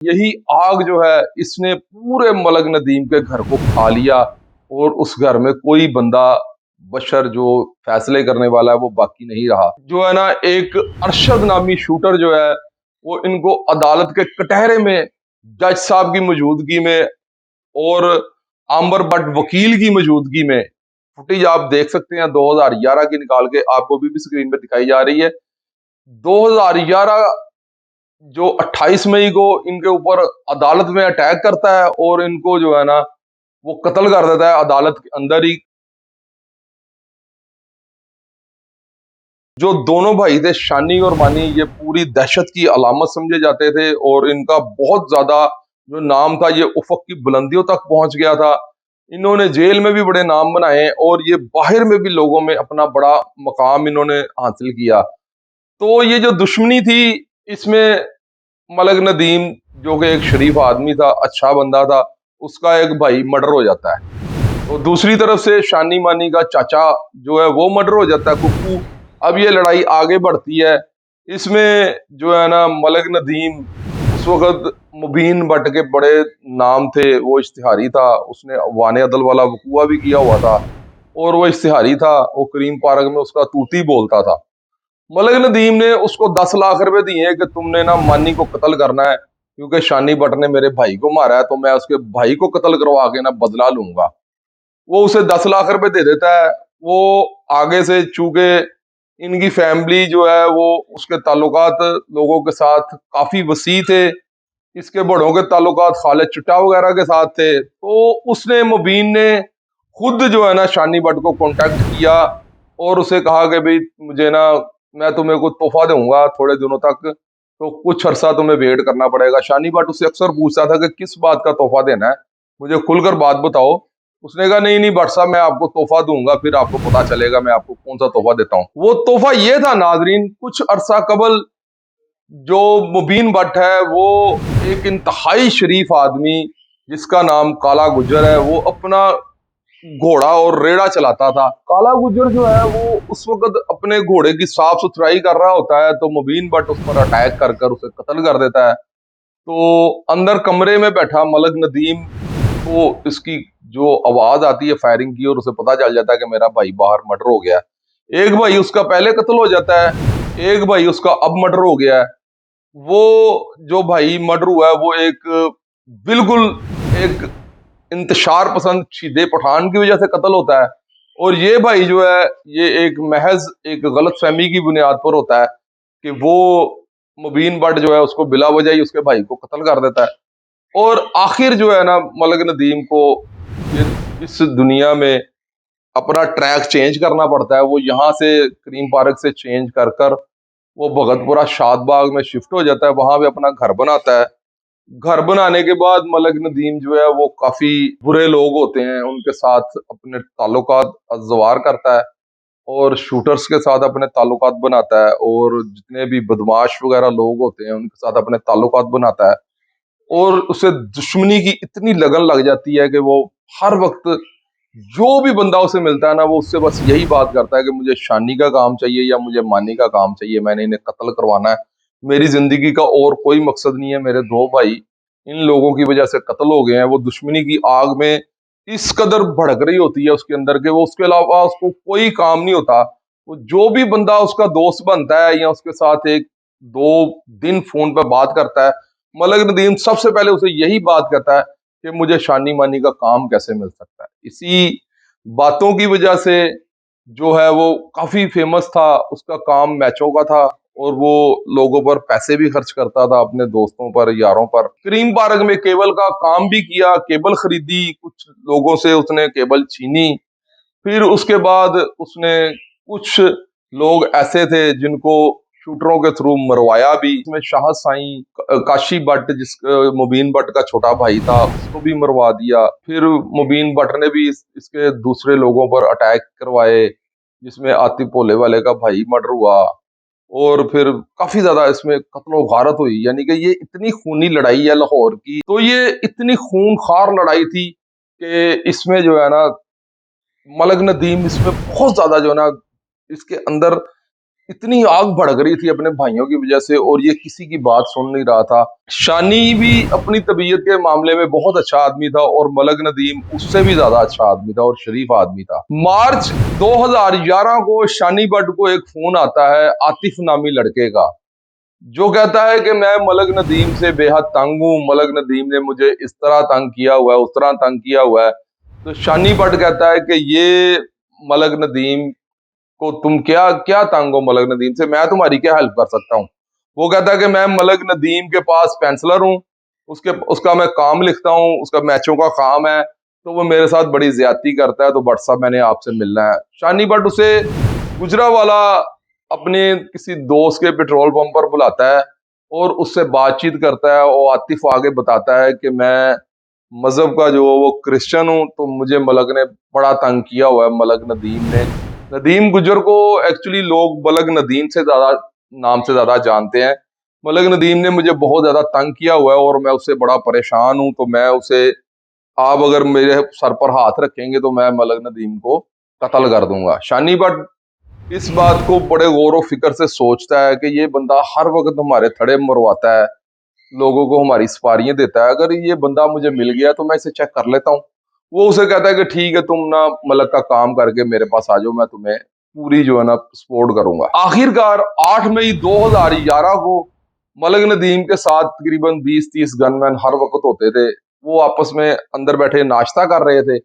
यही आग जो है इसने पूरे मलक नदीम के घर को खा लिया और उस घर में कोई बंदा बशर जो फैसले करने वाला है वो बाकी नहीं रहा। जो है ना, एक अरशद नामी शूटर जो है वो इनको अदालत के कटहरे में जज साहब की मौजूदगी में और आंबर भट्ट वकील की मौजूदगी में, फुटेज आप देख सकते हैं 2011 की निकाल के आपको भी स्क्रीन पे दिखाई जा रही है। 2011 जो 28 मई को इनके ऊपर अदालत में अटैक करता है और इनको जो है ना वो कत्ल कर देता है अदालत के अंदर ही। जो दोनों भाई थे शानी और मानी, ये पूरी दहशत की अलामत समझे जाते थे और इनका बहुत ज्यादा जो नाम था ये उफक की बुलंदियों तक पहुंच गया था। इन्होंने जेल में भी बड़े नाम बनाए और ये बाहर में भी लोगों में अपना बड़ा मकाम इन्होंने हासिल किया। तो ये जो दुश्मनी थी इसमें मलक नदीम जो कि एक शरीफ आदमी था, अच्छा बंदा था, उसका एक भाई मर्डर हो जाता है। तो दूसरी तरफ से शानी मानी का चाचा जो है वो मर्डर हो जाता है, कुप्पू। अब ये लड़ाई आगे बढ़ती है। इसमें जो है ना मलक नदीम उस वक्त मुबीन भट्ट के बड़े नाम थे, वो इश्तिहारी था, उसने वाने अदल वाला वकूआ भी किया हुआ था और वो इश्तिहारी था, वो करीम पार्क में उसका तूती बोलता था। मलक नदीम ने उसको 10 लाख रुपए दिए कि तुमने ना मानी को कत्ल करना है क्योंकि शानी भट्ट ने मेरे भाई को मारा है, तो मैं उसके भाई को कत्ल करवा के ना बदला लूंगा। वो उसे 10 लाख रुपए दे देता है। वो आगे से चूंकि इनकी फैमिली जो है वो उसके ताल्लुकात लोगों के साथ काफी वसी थे, इसके बड़ों के ताल्लुकात खालिद चुट्टा वगैरह के साथ थे, तो उसने मुबीन ने खुद जो है ना शानी भट्ट को कांटेक्ट किया और उसे कहा कि भाई मुझे ना, मैं तुम्हें कुछ तोहफा दूंगा थोड़े दिनों तक, तो कुछ अरसा तुम्हें वेट करना पड़ेगा। शानी भट्ट उससे अक्सर पूछता था कि किस बात का तोहफा देना है, मुझे खुलकर बात बताओ। उसने कहा नहीं नहीं भट्ट साहब, मैं आपको तोहफा दूंगा, फिर आपको पता चलेगा मैं आपको कौन सा तोहफा देता हूँ। वो तोहफा ये था नाजरीन, कुछ अरसा कबल जो मुबीन भट्ट है वो एक इंतहाई शरीफ आदमी जिसका नाम काला गुजर है, वो अपना घोड़ा और रेड़ा चलाता था। काला गुजर जो है वो उस वक्त अपने घोड़े की साफ सुथराई कर रहा होता है, तो मुबीन भट्ट उस पर अटैक कर कर उसे कत्ल कर देता है। तो अंदर कमरे में बैठा मलक नदीम को इसकी जो आवाज आती है फायरिंग की और उसे पता चल जाता है कि मेरा भाई बाहर मर्डर हो गया है। एक भाई उसका पहले कत्ल हो जाता है, एक भाई उसका अब मर्डर हो गया है। वो जो भाई मर्डर हुआ है वो एक बिल्कुल एक इंतशार पसंद शीदे पठान की वजह से कत्ल होता है, और ये भाई जो है ये एक महज एक गलत फहमी की बुनियाद पर होता है कि वो मुबीन भट्ट जो है उसको बिला वजह ही उसके भाई को कत्ल कर देता है। और आखिर जो है ना मलक नदीम को ये इस दुनिया में अपना ट्रैक चेंज करना पड़ता है। वो यहाँ से करीम पार्क से चेंज कर कर वो भगतपुरा शादबाग में शिफ्ट हो जाता है, वहां पे अपना घर बनाता है। घर बनाने के बाद मलक नदीम जो है वो काफी बुरे लोग होते हैं, उनके साथ अपने ताल्लुकात अज़वार करता है और शूटर्स के साथ अपने ताल्लुकात बनाता है और जितने भी बदमाश वगैरह लोग होते हैं उनके साथ अपने ताल्लुकात बनाता है। और उसे दुश्मनी की इतनी लगन लग जाती है कि वो हर वक्त जो भी बंदा उसे मिलता है ना वो उससे बस यही बात करता है कि मुझे शानी का काम चाहिए या मुझे मानी का काम चाहिए, मैंने इन्हें कत्ल करवाना है, मेरी जिंदगी का और कोई मकसद नहीं है। मेरे दो भाई इन लोगों की वजह से कत्ल हो गए हैं। वो दुश्मनी की आग में इस कदर भड़क रही होती है उसके अंदर के वो उसके अलावा उसको कोई काम नहीं होता। वो जो भी बंदा उसका दोस्त बनता है या उसके साथ एक दो दिन फोन पर बात करता है, मलक नदीम सबसे पहले उसे यही बात कहता है कि मुझे शानी मानी का काम कैसे मिल सकता है। इसी बातों की वजह से जो है वो काफी फेमस था, उसका काम मैचों का था और वो लोगों पर पैसे भी खर्च करता था, अपने दोस्तों पर यारों पर। करीम पार्क में केबल का काम भी किया, केबल खरीदी, कुछ लोगों से उसने केबल छीनी। फिर उसके बाद उसने कुछ लोग ऐसे थे जिनको शूटरों के थ्रू मरवाया भी। इसमें शाह साईं काशी भट्ट जिस मुबीन भट्ट का छोटा भाई था उसको भी मरवा दिया। फिर मुबीन भट्ट ने भी इसके दूसरे लोगों पर अटैक करवाए जिसमें आतिफ भोले वाले का भाई मर्डर हुआ और फिर काफी ज्यादा इसमें कत्लो गारत हुई। यानी कि ये इतनी खूनी लड़ाई है लाहौर की, तो ये इतनी खूनखार लड़ाई थी कि इसमें जो है ना मलक नदीम इसमें बहुत ज्यादा जो है ना इसके अंदर इतनी आग भड़क रही थी अपने भाइयों की वजह से, और ये किसी की बात सुन नहीं रहा था। शानी भी अपनी तबीयत के मामले में बहुत अच्छा आदमी था, और मलक नदीम उससे भी ज्यादा अच्छा आदमी था और शरीफ आदमी था। मार्च 2011 को शानी भट्ट को एक फोन आता है आतिफ नामी लड़के का, जो कहता है कि मैं मलक नदीम से बेहद तंग हूँ, मलक नदीम ने मुझे इस तरह तंग किया हुआ है, उस तरह तंग किया हुआ है। तो शानी भट्ट कहता है कि ये मलक नदीम को तुम क्या क्या तंग हो मलक नदीम से, मैं तुम्हारी क्या हेल्प कर सकता हूँ। वो कहता है कि मैं मलक नदीम के पास पेंसिलर हूँ, उसका मैं काम लिखता हूँ, उसका मैचों का काम है, तो वो मेरे साथ बड़ी ज्यादती करता है, तो भट्ट साहब मैंने आपसे मिलना है। शानी भट्ट उसे गुजरावाला अपने किसी दोस्त के पेट्रोल पंप पर बुलाता है और उससे बातचीत करता है, और आतिफ आगे बताता है कि मैं मजहब का जो वो क्रिश्चियन हूँ, तो मुझे मलक ने बड़ा तंग किया हुआ है, मलक नदीम ने। नदीम गुजर को एक्चुअली लोग मलक नदीम से ज्यादा नाम से ज्यादा जानते हैं। मलक नदीम ने मुझे बहुत ज्यादा तंग किया हुआ है और मैं उससे बड़ा परेशान हूँ, तो मैं उसे, आप अगर मेरे सर पर हाथ रखेंगे तो मैं मलक नदीम को कत्ल कर दूंगा। शानी भट्ट इस बात को बड़े गौर व फिक्र से सोचता है कि ये बंदा हर वक्त हमारे थड़े मरवाता है, लोगों को हमारी सफारियां देता है, अगर ये बंदा मुझे मिल गया तो मैं इसे चेक कर लेता हूँ। वो उसे कहता है कि ठीक है, तुम ना मलक का काम करके मेरे पास आ जाओ, मैं तुम्हें पूरी जो है ना सपोर्ट करूंगा। आखिरकार 8 मई 2011 को मलक नदीम के साथ तकरीबन 20-30 गनमैन हर वक्त होते थे, वो आपस में अंदर बैठे नाश्ता कर रहे थे।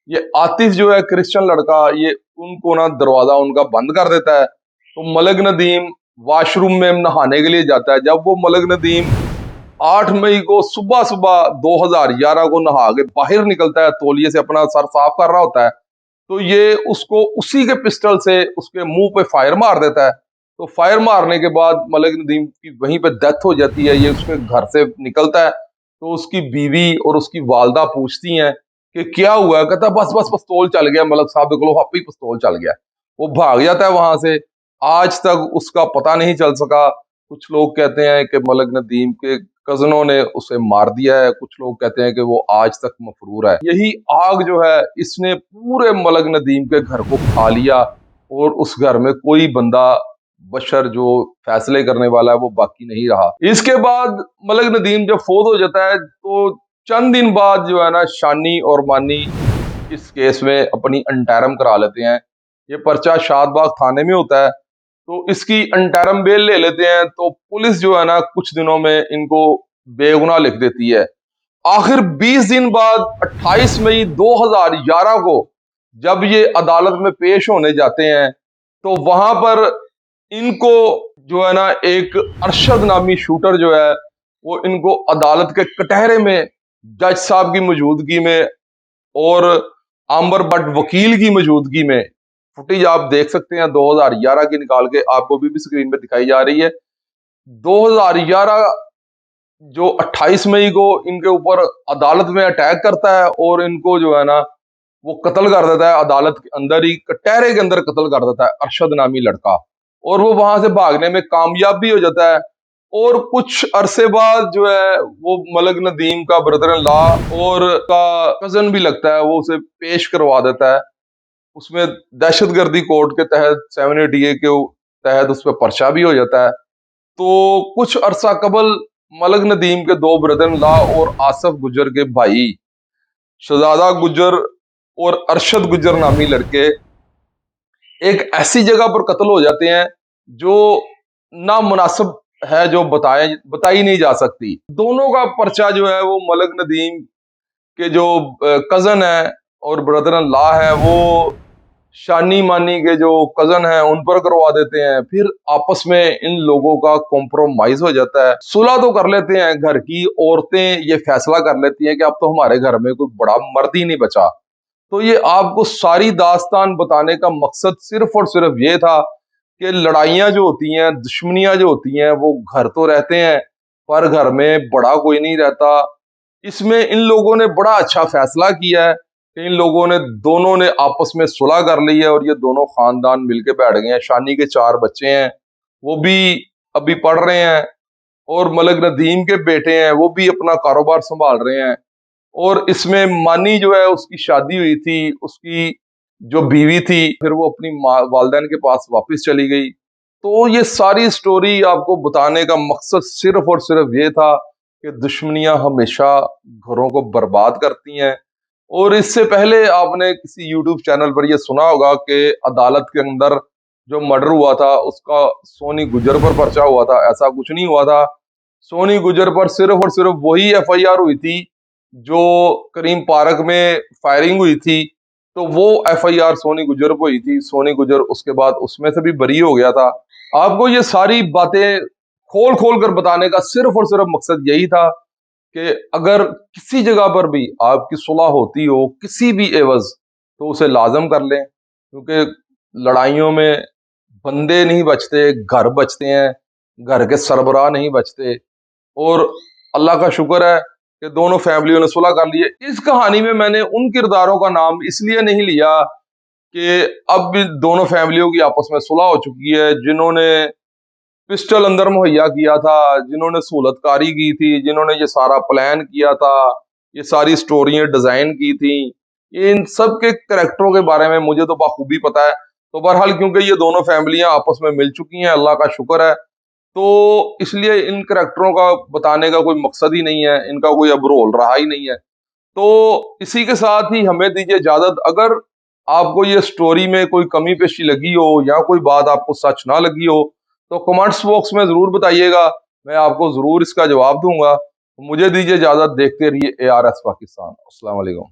ये आतिफ जो है क्रिश्चियन लड़का, ये उनको ना दरवाजा उनका बंद कर देता है, तो मलक नदीम वॉशरूम में नहाने के लिए जाता है। जब वो मलक नदीम 8 मई को सुबह सुबह 2011 को नहा के बाहर निकलता है, तौलिए से अपना सर साफ कर रहा होता है, तो ये उसको उसी के पिस्टल से उसके मुंह पे फायर मार देता है। तो फायर मारने के बाद मलक नदीम की वहीं पे डेथ हो जाती है। ये उसके घर से निकलता है, तो उसकी बीवी और उसकी वालदा पूछती हैं कि क्या हुआ है। कहता बस बस पिस्तौल चल गया, मलक साहब को आप ही पिस्तौल चल गया। वो भाग जाता है वहां से। आज तक उसका पता नहीं चल सका। कुछ लोग कहते हैं कि मलक नदीम के कजनों ने उसे मार दिया है, कुछ लोग कहते हैं कि वो आज तक मफरूर है। यही आग जो है इसने पूरे मलक नदीम के घर को खा लिया, और उस घर में कोई बंदा बशर जो फैसले करने वाला है वो बाकी नहीं रहा। इसके बाद मलक नदीम जब फोत हो जाता है, तो चंद दिन बाद जो है ना शानी और मानी इस केस में अपनी अंटैरम करा लेते हैं। ये पर्चा शादबाग थाने में होता है, तो इसकी अंटैरम बेल ले लेते हैं। तो पुलिस जो है ना कुछ दिनों में इनको बेगुनाह लिख देती है। आखिर 20 दिन बाद 28 मई 2011 को जब ये अदालत में पेश होने जाते हैं, तो वहां पर इनको जो है ना एक अरशद नामी शूटर जो है, वो इनको अदालत के कटहरे में जज साहब की मौजूदगी में और आंबर भट्ट वकील की मौजूदगी में, फुटेज आप देख सकते हैं 2011 की निकाल के, आपको भी स्क्रीन पे दिखाई जा रही है। 2011 जो 28 मई को इनके ऊपर अदालत में अटैक करता है, और इनको जो है ना वो कत्ल कर देता है, अदालत के अंदर ही कटहरे के अंदर कत्ल कर देता है अरशद नामी लड़का। और वो वहां से भागने में कामयाब भी हो जाता है। और कुछ अरसे बाद जो है वो मलक नदीम का ब्रदर इन लॉ और का कजन भी लगता है, वो उसे पेश करवा देता है। उसमें दहशतगर्दी कोर्ट के तहत 780A के तहत उस पर पर्चा भी हो जाता है। तो कुछ अरसा कबल मलक नदीम के दो ब्रदर इन लॉ और आसफ गुजर के भाई शहजादा गुजर और अरशद गुजर नामी लड़के एक ऐसी जगह पर कत्ल हो जाते हैं जो नामुनासिब है, जो बताई नहीं जा सकती। दोनों का पर्चा जो है वो मलक नदीम के जो कजन है और ब्रदर इन लॉ है, वो शानी मानी के जो कजन है उन पर करवा देते हैं। फिर आपस में इन लोगों का कॉम्प्रोमाइज हो जाता है, सुलह तो कर लेते हैं। घर की औरतें ये फैसला कर लेती हैं कि अब तो हमारे घर में कोई बड़ा मर्द ही नहीं बचा। तो ये आपको सारी दास्तान बताने का मकसद सिर्फ और सिर्फ ये था कि लड़ाइयाँ जो होती हैं, दुश्मनियाँ जो होती हैं, वो घर तो रहते हैं पर घर में बड़ा कोई नहीं रहता। इसमें इन लोगों ने बड़ा अच्छा फैसला किया है कि इन लोगों ने दोनों ने आपस में सुलह कर ली है, और ये दोनों खानदान मिलके बैठ गए हैं। शानी के 4 बच्चे हैं, वो भी अभी पढ़ रहे हैं, और मलक नदीम के बेटे हैं, वो भी अपना कारोबार संभाल रहे हैं। और इसमें मानी जो है उसकी शादी हुई थी, उसकी जो बीवी थी फिर वो अपनी माँ वालदैन के पास वापस चली गई। तो ये सारी स्टोरी आपको बताने का मकसद सिर्फ और सिर्फ ये था कि दुश्मनियां हमेशा घरों को बर्बाद करती हैं। और इससे पहले आपने किसी यूट्यूब चैनल पर यह सुना होगा कि अदालत के अंदर जो मर्डर हुआ था उसका सोनी गुजर पर पर्चा हुआ था। ऐसा कुछ नहीं हुआ था। सोनी गुजर पर सिर्फ और सिर्फ वही एफआईआर हुई थी जो करीम पार्क में फायरिंग हुई थी। तो वो एफआईआर सोनी गुजर पर हुई थी। सोनी गुजर उसके बाद उसमें से भी बरी हो गया था। आपको ये सारी बातें खोल खोल कर बताने का सिर्फ और सिर्फ मकसद यही था कि अगर किसी जगह पर भी आपकी सुलह होती हो किसी भी एवज, तो उसे लाजम कर लें, क्योंकि लड़ाइयों में बंदे नहीं बचते, घर बचते हैं, घर के सरबराह नहीं बचते। और अल्लाह का शुक्र है कि दोनों फैमिलियों ने सुलह कर लिए। इस कहानी में मैंने उन किरदारों का नाम इसलिए नहीं लिया कि अब भी दोनों फैमिलियों की आपस में सुलह हो चुकी है, जिन्होंने पिस्टल अंदर मुहैया किया था, जिन्होंने सहूलतकारी की थी, जिन्होंने ये सारा प्लान किया था, ये सारी स्टोरियां डिजाइन की थी, ये इन सब के करेक्टरों के बारे में मुझे तो बखूबी पता है। तो बहरहाल क्योंकि ये दोनों फैमिलियां आपस में मिल चुकी हैं, अल्लाह का शुक्र है, तो इसलिए इन करेक्टरों का बताने का कोई मकसद ही नहीं है, इनका कोई अब रोल रहा ही नहीं है। तो इसी के साथ ही हमें दीजिए इजाजत। अगर आपको ये स्टोरी में कोई कमी पेशी लगी हो या कोई बात आपको सच ना लगी हो, तो कमेंट्स बॉक्स में जरूर बताइएगा। मैं आपको जरूर इसका जवाब दूंगा। मुझे दीजिए इजाजत। देखते रहिए ARS पाकिस्तान। अस्सलाम वालेकुम।